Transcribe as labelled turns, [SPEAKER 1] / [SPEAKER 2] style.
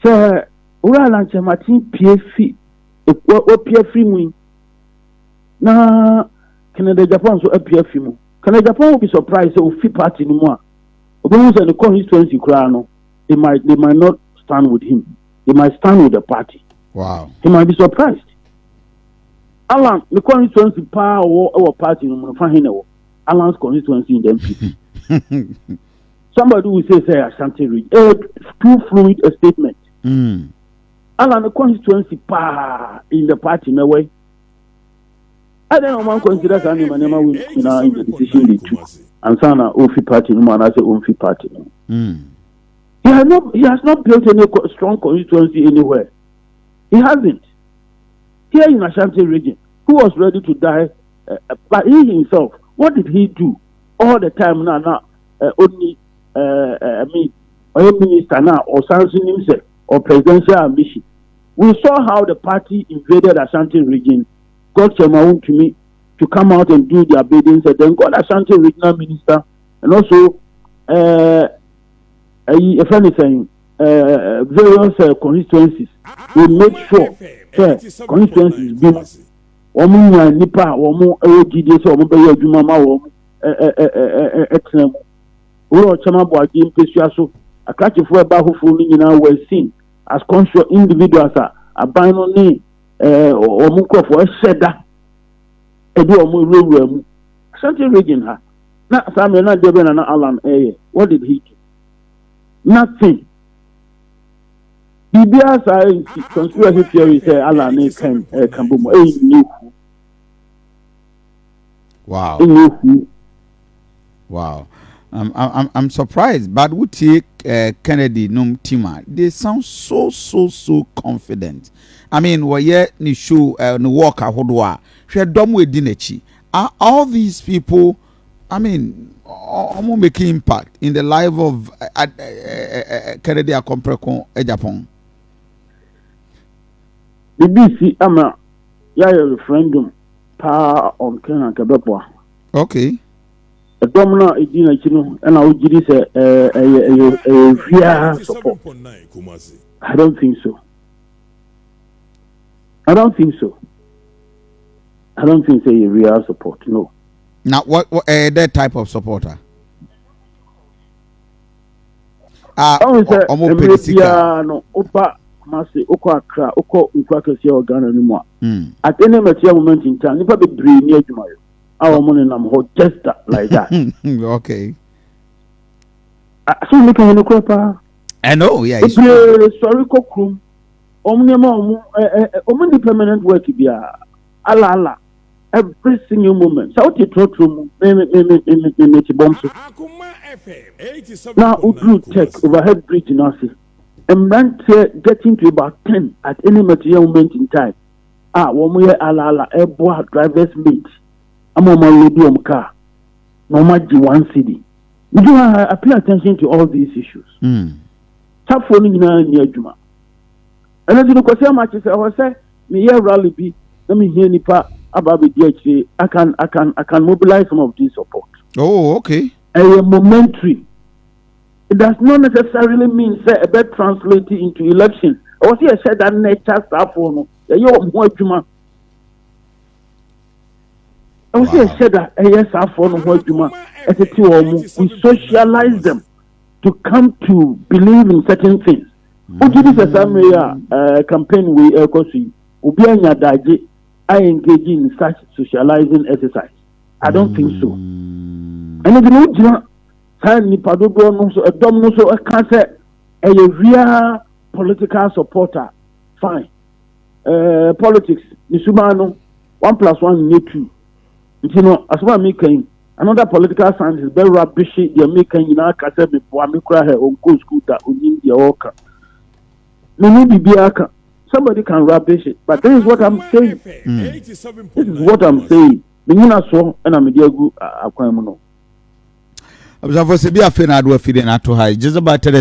[SPEAKER 1] So, Uralan Martin PFC, what PFC mean? Na Canada Japan so a PFC. Canada Japan will be surprised if we party anymore. Those are the constituency crown. They might not stand with him. They might stand with the party.
[SPEAKER 2] Wow.
[SPEAKER 1] He might be surprised. Alan, the constituency power or party no find him. Alan's constituency in the NPP. Somebody will say Ashanti region. Too fluid a statement. Alan, the constituency power in the party no way. I don't know. Man considers any man in the decision they took. And Sana Ofi party no man, I say Ofi party no. He has not built any strong constituency anywhere. He hasn't. Here in Ashanti region, who was ready to die, but he himself, what did he do all the time now? Only or minister now, or something himself, or presidential ambition. We saw how the party invaded Ashanti region, got Chemaun to me to come out and do their biddings, and then got Ashanti regional minister, and also if anything, various constituencies. We made sure constituencies be Omu Nipa, Omu GDS, Omu Bayo Jumama, Omu Uro Chamabo again, Peshaso, a catch of web who were seen as conscious individuals are buying on me, Omuko for a shedder, a do Omu Ashanti region. Not Samuel, not Deben and Alan. What did he do? Nothing. BBS conspiracy theory say Alan can boom.
[SPEAKER 2] Wow. Wow. I'm surprised, but we take Kennedy Num Tima. They sound so confident. I mean, ni show ni walk ahodwa. She dom we dinechi. Are all these people? I mean, making impact in the life of Kennedy Akompreko Agyapong.
[SPEAKER 1] The BC ama ya referendum pa on Kenya Kabepwa.
[SPEAKER 2] Okay.
[SPEAKER 1] The domino idina chino and I would give this a support. I don't think so. I don't think say a real support. No.
[SPEAKER 2] Now, what that type of supporter?
[SPEAKER 1] No, Opa Masi, Oko Accra, Oko Ukwakasi Ghana anymore. At any material moment in time, never be dream near tomorrow. Our money nam hot just like that.
[SPEAKER 2] Okay.
[SPEAKER 1] So making a crop.
[SPEAKER 2] I know, yeah.
[SPEAKER 1] Sorry, Cockroom. Omni permanent work be ala. Every single moment. So what you throw through me bombs. Now Udru Tech overhead bridge in us. And then getting to about 10 at any material moment in time. One way ala airboard driver's mate. I'm on my medium car. No matter one city. We do pay attention to all these issues. Tap phoning near Juma. And as you look at how much I was say, me here rally be. Let me hear Nipa about the DHA. I can mobilize some of these support.
[SPEAKER 2] Oh, okay.
[SPEAKER 1] A momentary. It does not necessarily mean say a bit translated into election. I was here said that nature stuff for no. Juma. I was here said that yes, we socialize them to come to believe in certain things. Campaign we I engage in such socializing exercise. I don't think so. And if you know, a domino so a cancer, a real political supporter, fine. Politics, Nisumano, 1+1 need 2. You know, as well making another political science is very rubbish. They're making in our cassette before I cry her on go school that on India Oka. Somebody can rubbish it, but this is what I'm saying. This is what I'm saying. So and I'm a dear good. I'm going to know.
[SPEAKER 2] I was a feeling I do a feeling at too high. Just about